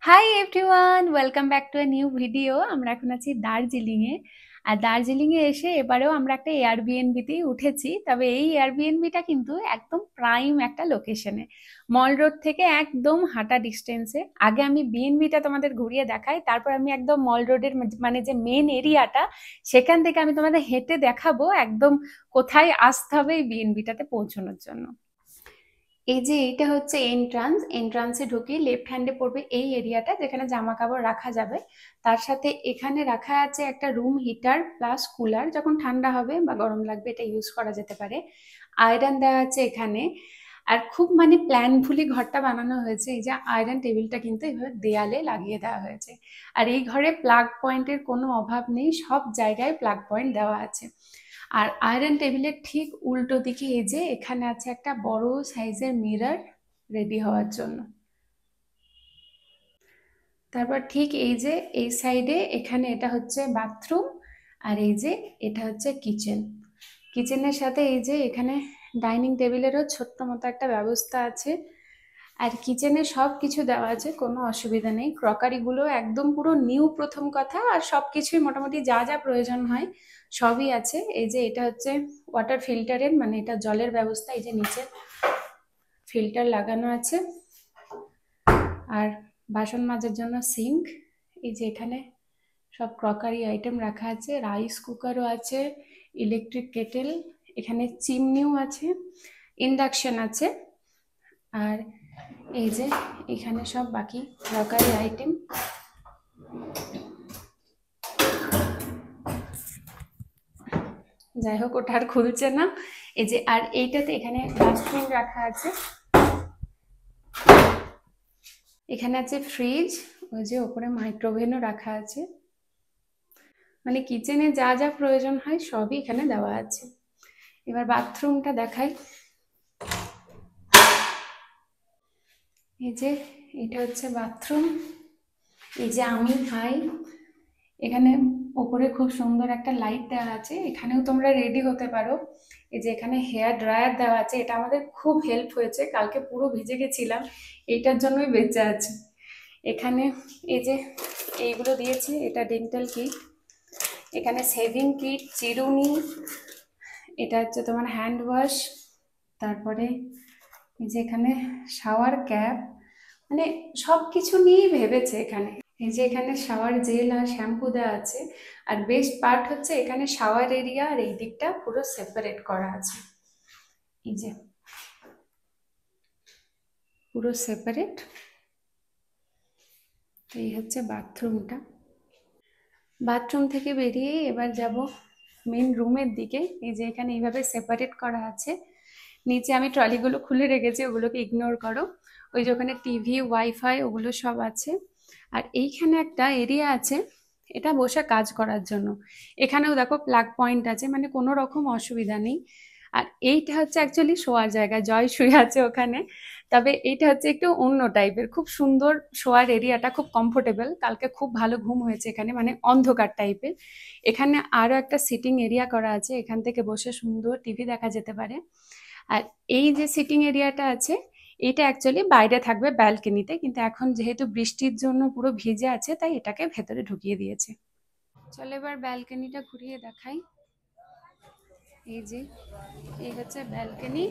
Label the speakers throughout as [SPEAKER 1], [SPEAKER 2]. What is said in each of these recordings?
[SPEAKER 1] Hi everyone, welcome back to a new video. আমরা এখন আছি দার্জিলিংয়ে। আর দার্জিলিংয়ে এসে এবারেও আমরা একটা এয়ারবিএনবিতেই উঠেছি। তবে এই এয়ারবিএনবিটা কিন্তু একদম প্রাইম একটা লোকেশনে, মল রোড থেকে একদম হাঁটা ডিস্টেন্সে। আগে আমি বিএনবিটা তোমাদের ঘুরিয়ে দেখাই, তারপর আমি একদম মল রোডের মানে যে মেন এরিয়াটা, সেখান থেকে আমি তোমাদের হেঁটে দেখাবো একদম কোথায় আসতে হবে এই বিএনবিটাতে পৌঁছানোর জন্য। এই যে এইটা হচ্ছে এন্ট্রান্সে ঢুকি লেফট হ্যান্ডে পড়বে এই এরিয়াটা যেখানে জামা কাপড় রাখা যাবে। তার সাথে এখানে রাখা আছে একটা রুম হিটার প্লাস কুলার, যখন ঠান্ডা হবে বা গরম লাগবে এটা ইউজ করা যেতে পারে। আয়রন দেওয়া আছে এখানে। আর খুব মানে প্ল্যানফুলি ঘরটা বানানো হয়েছে। এই যে আয়রন টেবিলটা কিন্তু এভাবে দেয়ালে লাগিয়ে দেওয়া হয়েছে। আর এই ঘরে প্লাগ পয়েন্টের কোনো অভাব নেই, সব জায়গায় প্লাগ পয়েন্ট দেওয়া আছে। আর আয়রন টেবিলের ঠিক উল্টো দিকে এই যে এখানে আছে একটা বড় সাইজের মিরর রেডি হওয়ার জন্য। তারপর ঠিক এই যে এই সাইডে এখানে এটা হচ্ছে বাথরুম। আর এই যে এটা হচ্ছে কিচেন। কিচেনের সাথে এই যে এখানে ডাইনিং টেবিলেরও ছোট্ট মতো একটা ব্যবস্থা আছে। আর কিচেনে সব কিছু দেওয়া আছে, কোনো অসুবিধা নেই। ক্রকারিগুলো একদম পুরো নিউ প্রথম কথা। আর সব কিছুই মোটামুটি যা যা প্রয়োজন হয় সবই আছে। এই যে এটা হচ্ছে ওয়াটার ফিল্টারের, মানে এটা জলের ব্যবস্থা। এই যে নিচে ফিল্টার লাগানো আছে। আর বাসন মাজার জন্য সিঙ্ক। এই যে এখানে সব ক্রকারি আইটেম রাখা আছে, রাইস কুকারও আছে, ইলেকট্রিক কেটেল, এখানে চিমনিও আছে, ইন্ডাকশন আছে। আর এই যে এখানে সব বাকি ক্রকারি আইটেম। যাই হোক, ওটা আর খুলছে না। এই যে আর এইটাতে এখানে ডাস্টবিন রাখা আছে। এখানে আছে ফ্রিজ, ওই যে ওপরে মাইক্রোওভেনও রাখা আছে। মানে কিচেনে যা যা প্রয়োজন হয় সবই এখানে দেওয়া আছে। এবার বাথরুমটা দেখাই। এই যে এটা হচ্ছে বাথরুম। এই যে আমি ভাই, এখানে ওপরে খুব সুন্দর একটা লাইট দেওয়া আছে, এখানেও তোমরা রেডি হতে পারো। এই যে এখানে হেয়ার ড্রায়ার দেওয়া আছে, এটা আমাদের খুব হেল্প হয়েছে, কালকে পুরো ভিজে গেছিলাম, এইটার জন্যই বেঁচে আছে। এখানে এই যে এইগুলো দিয়েছে, এটা ডেন্টাল কিট। এখানে শেভিং কিট, চিরুনি, এটা হচ্ছে তোমার হ্যান্ড ওয়াশ। তারপরে এই যে এখানে শাওয়ার ক্যাপ, মানে সব কিছু নিয়েই ভেবেছে এখানে। এই যে এখানে শাওয়ার জেল আর শ্যাম্পু দেওয়া আছে। আর বেস্ট পার্ট হচ্ছে এখানে শাওয়ার এরিয়া আর এই দিকটা পুরো সেপারেট করা আছে। এই যে পুরো সেপারেট। এই হচ্ছে বাথরুমটা। বাথরুম থেকে বেরিয়ে এবার যাব মেন রুমের দিকে। এই যে এখানে এইভাবে সেপারেট করা আছে। নিচে আমি ট্রলিগুলো খুলে রেখেছি, ওগুলোকে ইগনোর করো। ওই যে ওখানে টিভি, ওয়াইফাই ওগুলো সব আছে। আর এইখানে একটা এরিয়া আছে, এটা বসে কাজ করার জন্য। এখানেও দেখো প্লাগ পয়েন্ট আছে, মানে কোনো রকম অসুবিধা নেই। আর এইটা হচ্ছে অ্যাকচুয়ালি শোয়ার জায়গা, জয় শুয়ে আছে ওখানে। তবে এইটা হচ্ছে একটু অন্য টাইপের, খুব সুন্দর শোয়ার এরিয়াটা, খুব কমফোর্টেবল। কালকে খুব ভালো ঘুম হয়েছে এখানে, মানে অন্ধকার টাইপের। এখানে আরো একটা সিটিং এরিয়া করা আছে, এখান থেকে বসে সুন্দর টিভি দেখা যেতে পারে। আর এই যে সিটিং এরিয়াটা আছে, এটা অ্যাকচুয়ালি বাইরে থাকবে ব্যালকনিতে, কিন্তু এখন যেহেতু বৃষ্টির জন্য পুরো ভিজে আছে তাই এটাকে ভেতরে ঢুকিয়ে দিয়েছে। চলো এবার ব্যালকনিটা ঘুরিয়ে দেখাই। এই যে এই হচ্ছে ব্যালকনি,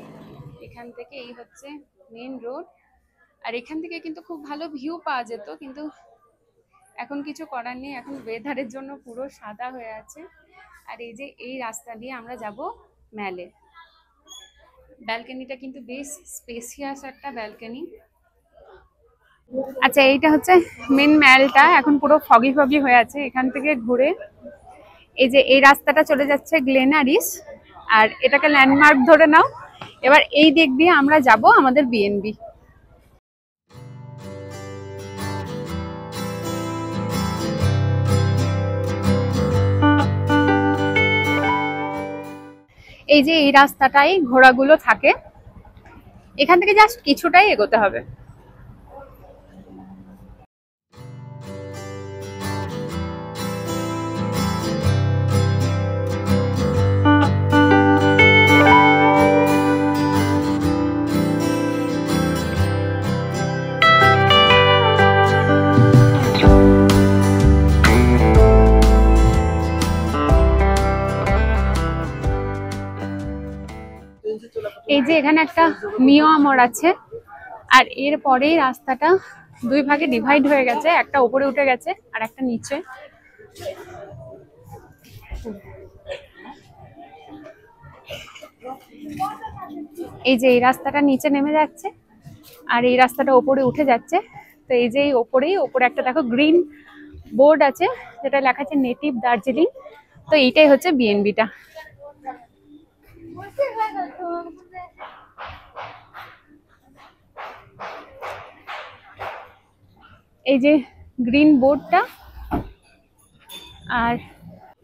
[SPEAKER 1] এখান থেকে এই হচ্ছে মেন রোড। আর এখান থেকে কিন্তু খুব ভালো ভিউ পাওয়া যেত, কিন্তু এখন কিছু করার নেই, এখন ওয়েদারের জন্য পুরো সাদা হয়ে আছে। আর এই যে এই রাস্তা দিয়ে আমরা যাব ম্যালে। ব্যালকনিটা কিন্তু বেশ স্পেসিয়াস একটা ব্যালকনি। আচ্ছা, এইটা হচ্ছে মেন ম্যালটা, এখন পুরো ফগি ফগি হয়ে আছে। এখান থেকে ঘুরে এই যে এই রাস্তাটা চলে যাচ্ছে গ্লেনারিস, আর এটাকে ল্যান্ডমার্ক ধরে নাও। এবার এই দিক দিয়ে আমরা যাব আমাদের বিএনবি। এই যে এই রাস্তাটাই ঘোড়াগুলো থাকে, এখান থেকে জাস্ট কিছুটাই এগোতে হবে। এখানে একটা মিয়ামর আছে, আর এর পরেই রাস্তাটা দুই ভাগে ডিভাইড হয়ে গেছে, একটা উপরে উঠে গেছে আর একটা নিচে। এই যে এই রাস্তাটা নিচে নেমে যাচ্ছে আর এই রাস্তাটা ওপরে উঠে যাচ্ছে। তো এই যে ওপরে একটা দেখো গ্রিন বোর্ড আছে যেটা লেখা আছে নেটিভ দার্জিলিং। তো এইটাই হচ্ছে বিএনবিটা। এই যে গ্রিন বোর্ডটা, আর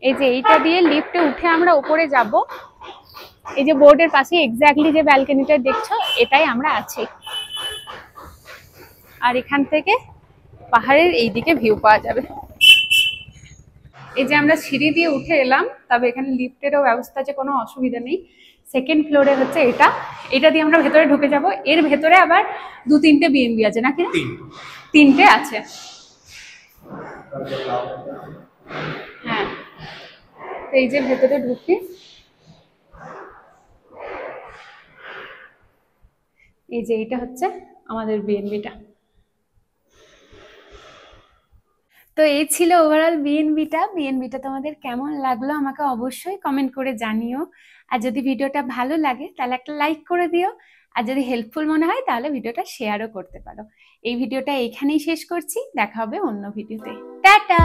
[SPEAKER 1] এই যে এইটা দিয়ে লিফটে উঠে আমরা উপরে যাব। এই যে বোর্ডের পাশে এক্স্যাক্টলি যে ব্যালকনিটা দেখছো এটাই আমরা আছি। আর এখান থেকে পাহাড়ের এই দিকে ভিউ পাওয়া যাবে। এই যে আমরা সিঁড়ি দিয়ে উঠে এলাম, তবে এখানে লিফটেরও ব্যবস্থা আছে, কোনো অসুবিধা নেই। সেকেন্ড ফ্লোরে হচ্ছে এটা দিয়ে আমরা ভেতরে ঢুকে যাব। এর ভেতরে আবার 2-3টে বিএনবি আছে নাকি? 3টে আছে। হ্যাঁ, এই যে ভেতরে ঢুকি, এই যে এইটা হচ্ছে আমাদের বিএনবিটা। তো এই ছিল ওভারঅল বিএনবিটা তোমাদের কেমন লাগলো আমাকে অবশ্যই কমেন্ট করে জানিও। আর যদি ভিডিওটা ভালো লাগে তাহলে একটা লাইক করে দিও, আর যদি হেল্পফুল মনে হয় তাহলে ভিডিওটা শেয়ারও করতে পারো। এই ভিডিওটা এখানেই শেষ করছি, দেখা হবে অন্য ভিডিওতে। টাটা।